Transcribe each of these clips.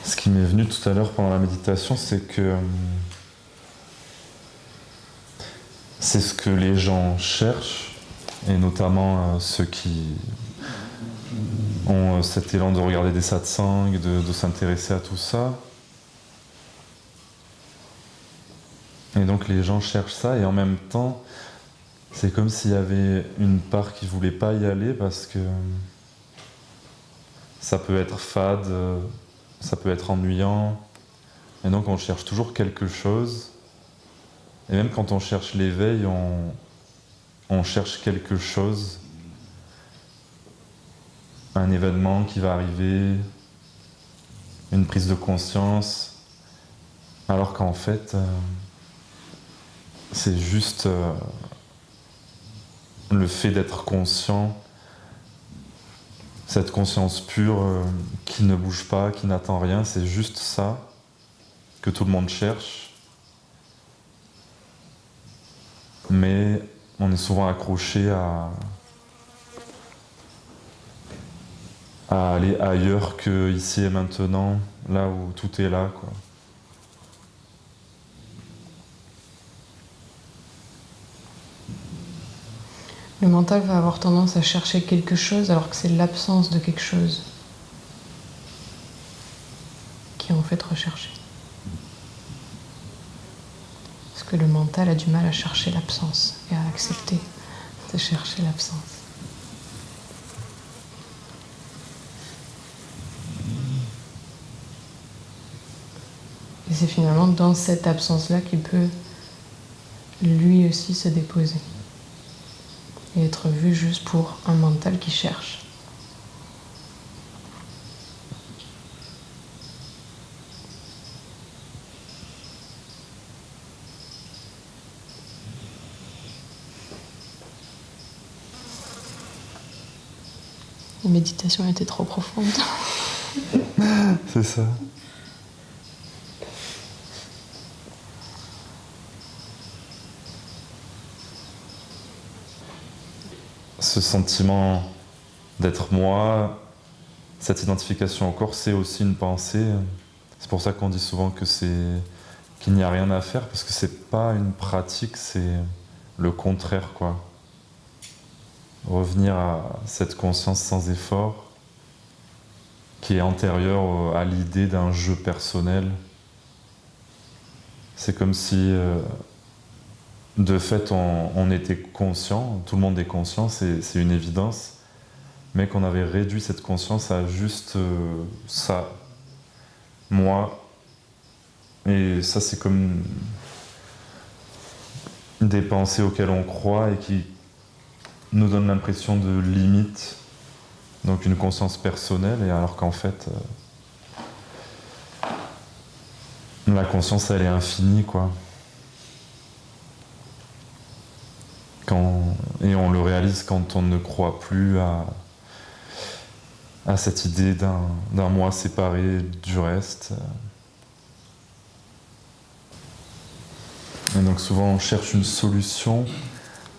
Ce qui m'est venu tout à l'heure pendant la méditation, c'est que c'est ce que les gens cherchent, et notamment ceux qui ont cet élan de regarder des satsangs, de s'intéresser à tout ça. Et donc les gens cherchent ça, et en même temps, c'est comme s'il y avait une part qui voulait pas y aller parce que ça peut être fade, ça peut être ennuyant, et donc on cherche toujours quelque chose. Et même quand on cherche l'éveil, on cherche quelque chose, un événement qui va arriver, une prise de conscience, alors qu'en fait, c'est juste le fait d'être conscient, cette conscience pure qui ne bouge pas, qui n'attend rien, c'est juste ça que tout le monde cherche. Mais on est souvent accroché à aller ailleurs que ici et maintenant, là où tout est là, quoi. Le mental va avoir tendance à chercher quelque chose alors que c'est l'absence de quelque chose qui est en fait recherché. Parce que le mental a du mal à chercher l'absence et à accepter de chercher l'absence. Et c'est finalement dans cette absence-là qu'il peut lui aussi se déposer. Et être vu juste pour un mental qui cherche. La méditation était trop profonde. C'est ça. Ce sentiment d'être moi, cette identification au corps, c'est aussi une pensée. C'est pour ça qu'on dit souvent que qu'il n'y a rien à faire, parce que c'est pas une pratique, c'est le contraire, quoi. Revenir à cette conscience sans effort, qui est antérieure à l'idée d'un jeu personnel. C'est comme si, de fait, on était conscient, tout le monde est conscient, c'est une évidence, mais qu'on avait réduit cette conscience à juste ça, moi. Et ça, c'est comme des pensées auxquelles on croit et qui nous donnent l'impression de limite, donc une conscience personnelle, et alors qu'en fait, la conscience, elle est infinie, quoi. Et on le réalise quand on ne croit plus à cette idée d'un moi séparé du reste. Et donc souvent on cherche une solution.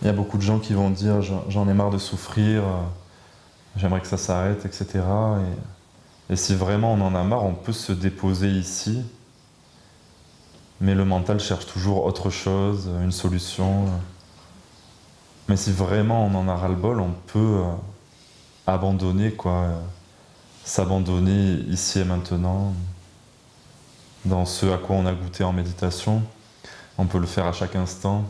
Il y a beaucoup de gens qui vont dire j'en ai marre de souffrir, j'aimerais que ça s'arrête, etc. Et si vraiment on en a marre, on peut se déposer ici. Mais le mental cherche toujours autre chose, une solution. Mais si vraiment on en a ras-le-bol, on peut abandonner, quoi. S'abandonner ici et maintenant, dans ce à quoi on a goûté en méditation. On peut le faire à chaque instant.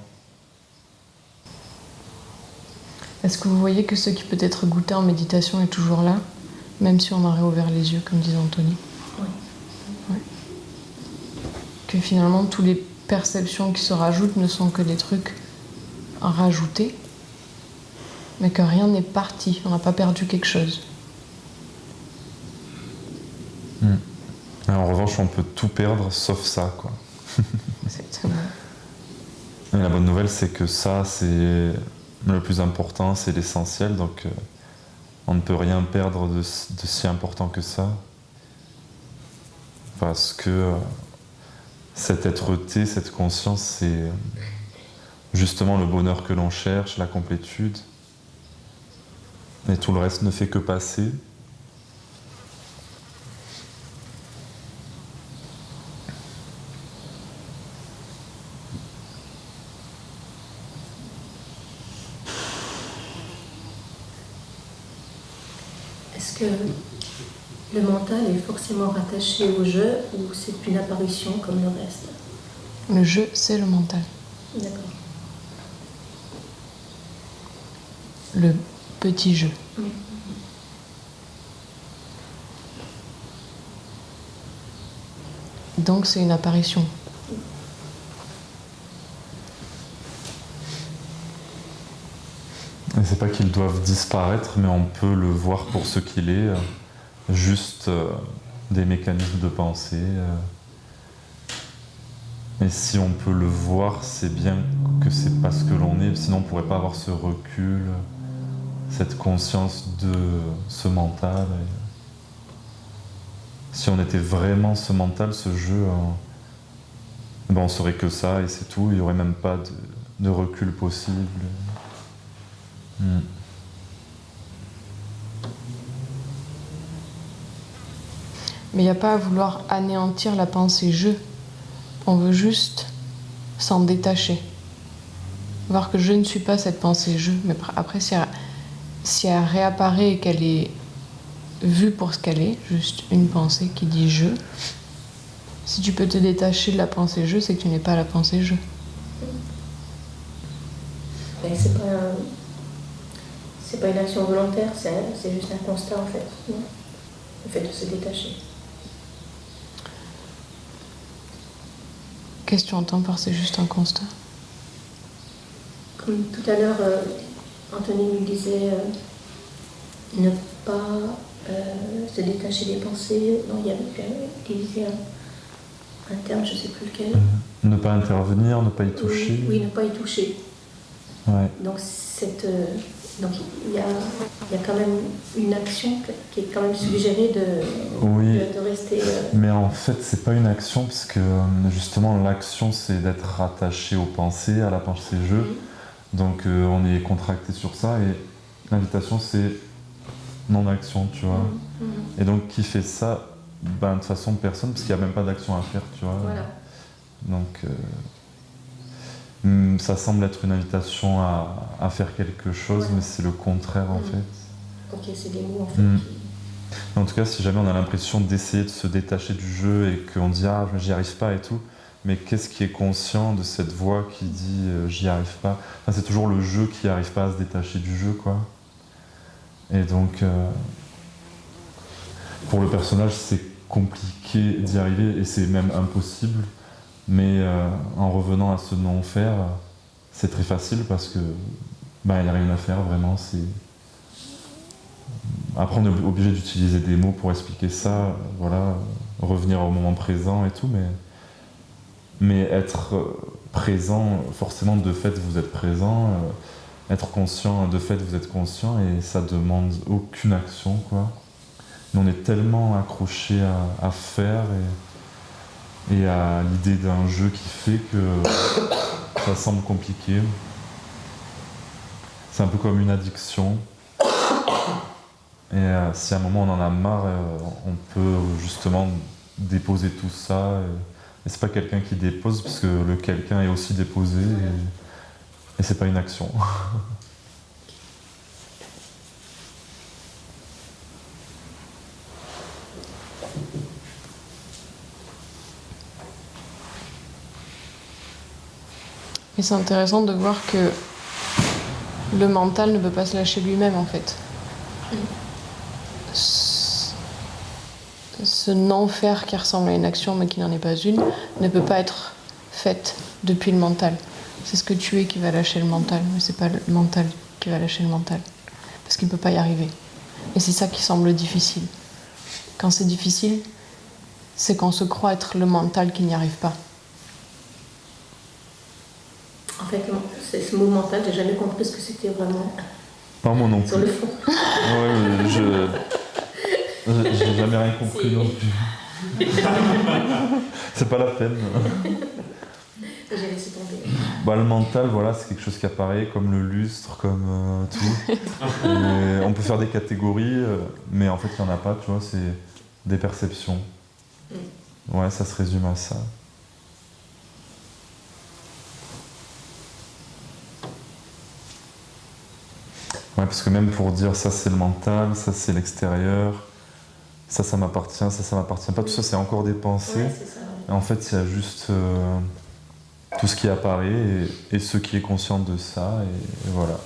Est-ce que vous voyez que ce qui peut être goûté en méditation est toujours là, même si on a réouvert les yeux, comme disait Anthony? Oui. Ouais. Que finalement, toutes les perceptions qui se rajoutent ne sont que des trucs rajoutés, mais que rien n'est parti, on n'a pas perdu quelque chose. En revanche, on peut tout perdre sauf ça, quoi. Exactement. Et la bonne nouvelle, c'est que ça, c'est le plus important, c'est l'essentiel, donc on ne peut rien perdre de si important que ça. Parce que cette être-té, cette conscience, c'est justement le bonheur que l'on cherche, la complétude. Et tout le reste ne fait que passer. Est-ce que le mental est forcément rattaché au jeu ou c'est une apparition comme le reste? Le jeu, c'est le mental. D'accord. Le petit jeu. Donc c'est une apparition. Et c'est pas qu'ils doivent disparaître, mais on peut le voir pour ce qu'il est, juste des mécanismes de pensée. Et si on peut le voir, c'est bien que c'est pas ce que l'on est, sinon on pourrait pas avoir ce recul, cette conscience de ce mental. Si on était vraiment ce mental, ce jeu, ben on saurait que ça et c'est tout, il n'y aurait même pas de recul possible. Mais il n'y a pas à vouloir anéantir la pensée jeu. On veut juste s'en détacher. Voir que je ne suis pas cette pensée jeu. Mais après, si elle réapparaît et qu'elle est vue pour ce qu'elle est, juste une pensée qui dit je, si tu peux te détacher de la pensée jeu, c'est que tu n'es pas la pensée jeu. Mais c'est pas une action volontaire, c'est juste un constat en fait, non? Le fait de se détacher. Qu'est-ce que tu entends par c'est juste un constat? Comme tout à l'heure, Anthony nous disait ne pas se détacher des pensées. Non, il y avait utilisé un terme, je ne sais plus lequel. Ne pas intervenir, ne pas y toucher. Oui, ne pas y toucher. Ouais. Donc il y a quand même une action qui est quand même suggérée de rester. Mais en fait, c'est pas une action parce que justement l'action c'est d'être rattaché aux pensées, à la pensée jeu. Donc on est contracté sur ça et l'invitation c'est non-action, tu vois. Et donc qui fait ça? Ben, de toute façon personne parce qu'il n'y a même pas d'action à faire, tu vois. Voilà. Donc ça semble être une invitation à faire quelque chose, mais c'est le contraire en fait. Ok, c'est des mots en fait. En tout cas, si jamais on a l'impression d'essayer de se détacher du jeu et qu'on dit ah j'y arrive pas et tout, mais qu'est-ce qui est conscient de cette voix qui dit j'y arrive pas? Enfin, c'est toujours le jeu qui n'arrive pas à se détacher du jeu, quoi. Et donc pour le personnage c'est compliqué d'y arriver et c'est même impossible. Mais en revenant à ce non-faire, c'est très facile parce que il n'y a rien à faire vraiment. Après on est obligé d'utiliser des mots pour expliquer ça, voilà, revenir au moment présent et tout, mais être présent, forcément de fait vous êtes présent, être conscient, de fait vous êtes conscient et ça demande aucune action, quoi. Mais on est tellement accroché à faire et à l'idée d'un jeu qui fait que ça semble compliqué. C'est un peu comme une addiction. Et si à un moment on en a marre, on peut justement déposer tout ça. Et c'est pas quelqu'un qui dépose, parce que le quelqu'un est aussi déposé, et c'est pas une action. Et c'est intéressant de voir que le mental ne peut pas se lâcher lui-même en fait. Ce non-faire qui ressemble à une action mais qui n'en est pas une ne peut pas être faite depuis le mental. C'est ce que tu es qui va lâcher le mental, mais c'est pas le mental qui va lâcher le mental. Parce qu'il ne peut pas y arriver. Et c'est ça qui semble difficile. Quand c'est difficile, c'est qu'on se croit être le mental qui n'y arrive pas. En fait, ce mot mental, j'ai jamais compris ce que c'était vraiment. Pas moi non plus. Sur le fond. Ouais, j'ai jamais rien compris non plus. C'est pas la peine. J'ai laissé tomber. Bah, le mental, voilà, c'est quelque chose qui apparaît comme le lustre, comme tout. Et on peut faire des catégories, mais en fait, il n'y en a pas, tu vois, c'est des perceptions. Ouais, ça se résume à ça. Ouais, parce que même pour dire ça c'est le mental, ça c'est l'extérieur, ça m'appartient, ça m'appartient pas, tout ça c'est encore des pensées. Ouais, c'est ça. Et en fait, il y a juste tout ce qui apparaît et ce qui est conscient de ça, et voilà.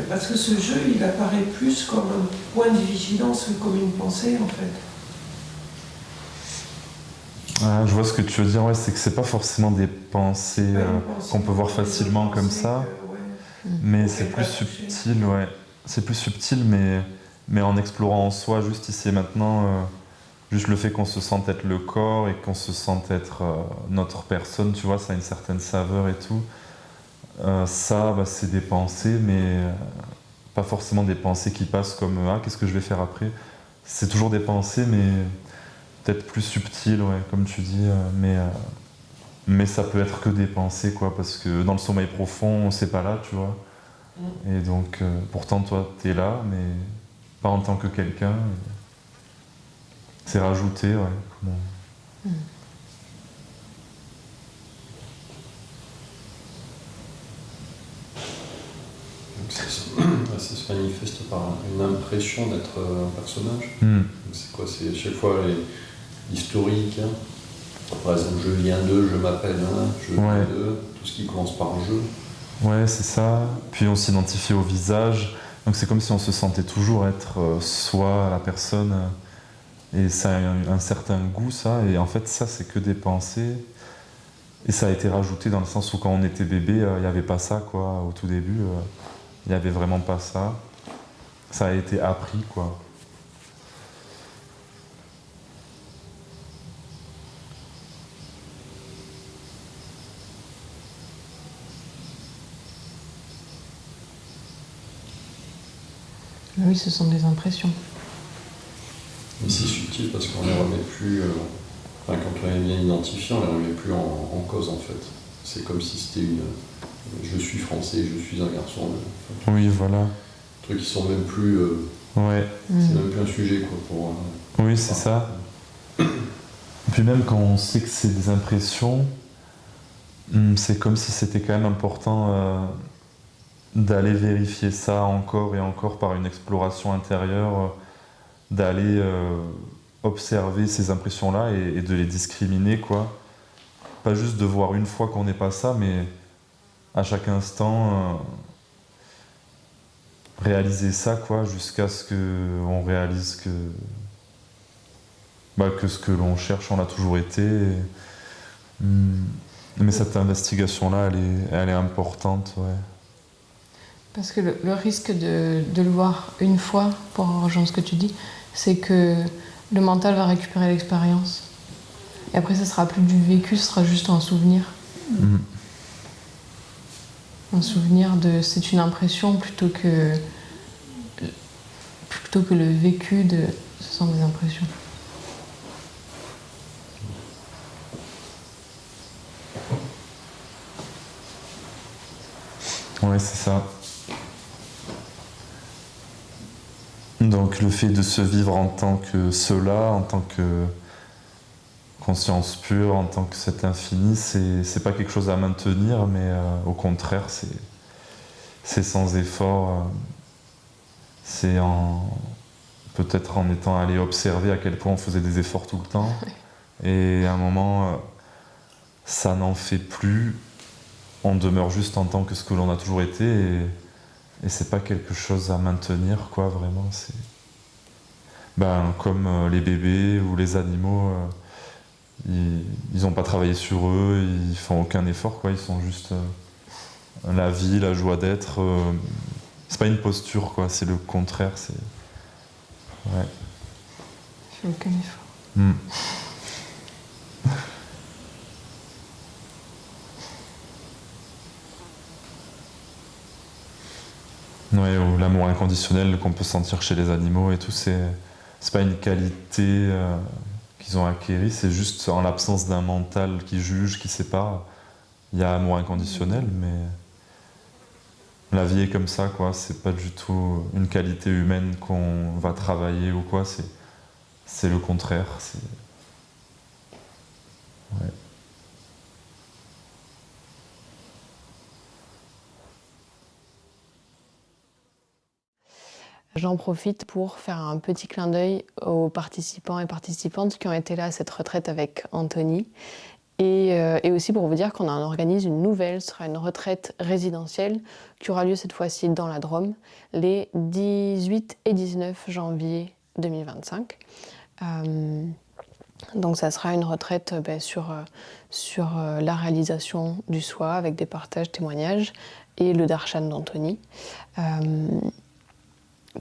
Parce que ce jeu, il apparaît plus comme un point de vigilance que comme une pensée, en fait. Ah, je vois ce que tu veux dire, ouais, c'est que c'est pas forcément des pensées Pas une pensée, qu'on peut voir mais facilement une comme pensée ça, que, ouais, mais on c'est fait plus pas toucher. subtil, ouais. C'est plus subtil, mais en explorant en soi, juste ici et maintenant, juste le fait qu'on se sente être le corps et qu'on se sente être notre personne, tu vois, ça a une certaine saveur et tout. Ça, bah, c'est des pensées, mais pas forcément des pensées qui passent comme ah, qu'est-ce que je vais faire après. C'est toujours des pensées, mais peut-être plus subtiles, ouais, comme tu dis, mais ça peut être que des pensées, quoi, parce que dans le sommeil profond, c'est pas là, tu vois. Et donc, pourtant, toi, t'es là, mais pas en tant que quelqu'un. C'est rajouté, ouais. Donc ça se manifeste par une impression d'être un personnage. Mm. Donc c'est quoi? C'est à chaque fois l'historique. Hein. Par exemple, je viens d'eux, je m'appelle je viens d'eux, tout ce qui commence par je. Ouais, c'est ça. Puis on s'identifie au visage. Donc c'est comme si on se sentait toujours être soi, la personne. Et ça a un certain goût, ça. Et en fait, ça, c'est que des pensées. Et ça a été rajouté dans le sens où quand on était bébé, il n'y avait pas ça, quoi. Au tout début, il n'y avait vraiment pas ça. Ça a été appris, quoi. Oui, ce sont des impressions. Mais c'est subtil parce qu'on ne les remet plus, enfin, quand on est bien identifié, on ne les remet plus en cause en fait. C'est comme si c'était je suis français, je suis un garçon. Enfin, Oui, voilà. Des trucs qui sont même plus. Ouais. C'est même plus un sujet quoi pour. Oui, c'est ça. Et puis même quand on sait que c'est des impressions, c'est comme si c'était quand même important d'aller vérifier ça encore et encore par une exploration intérieure, d'aller observer ces impressions-là et de les discriminer, quoi. Pas juste de voir une fois qu'on n'est pas ça, mais à chaque instant réaliser ça, quoi, jusqu'à ce qu'on réalise que ce que l'on cherche, on l'a toujours été. Mais cette investigation-là, elle est importante, ouais. Parce que le risque de le voir une fois, pour rejoindre ce que tu dis, c'est que le mental va récupérer l'expérience. Et après, ça sera plus du vécu, ce sera juste un souvenir. Un souvenir de... C'est une impression plutôt que le vécu de... Ce sont des impressions. Ouais, c'est ça. Donc le fait de se vivre en tant que cela, en tant que conscience pure, en tant que cet infini, c'est pas quelque chose à maintenir, mais au contraire, c'est sans effort. C'est peut-être en étant allé observer à quel point on faisait des efforts tout le temps. Et à un moment, ça n'en fait plus. On demeure juste en tant que ce que l'on a toujours été et c'est pas quelque chose à maintenir, quoi, vraiment. C'est comme les bébés ou les animaux, ils ont pas travaillé sur eux, ils font aucun effort, quoi. Ils sont juste la vie, la joie d'être. C'est pas une posture, quoi. C'est le contraire. C'est ouais. Je fais aucun effort. Ouais, ou l'amour inconditionnel qu'on peut sentir chez les animaux et tout, c'est pas une qualité qu'ils ont acquérie, c'est juste en l'absence d'un mental qui juge, qui sépare. Il y a amour inconditionnel, mais la vie est comme ça, quoi. C'est pas du tout une qualité humaine qu'on va travailler ou quoi. c'est le contraire. Ouais. J'en profite pour faire un petit clin d'œil aux participants et participantes qui ont été là à cette retraite avec Anthony. Et aussi pour vous dire qu'on en organise une nouvelle, ce sera une retraite résidentielle qui aura lieu cette fois-ci dans la Drôme, les 18 et 19 janvier 2025. Donc ça sera une retraite sur la réalisation du soi avec des partages, témoignages et le darshan d'Anthony.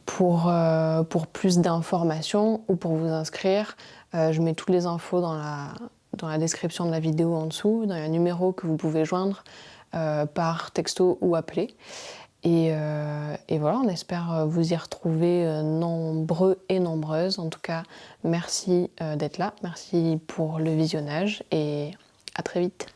Pour plus d'informations ou pour vous inscrire, je mets toutes les infos dans la description de la vidéo en dessous, dans un numéro que vous pouvez joindre par texto ou appeler. Et voilà, on espère vous y retrouver nombreux et nombreuses. En tout cas, merci d'être là, merci pour le visionnage et à très vite.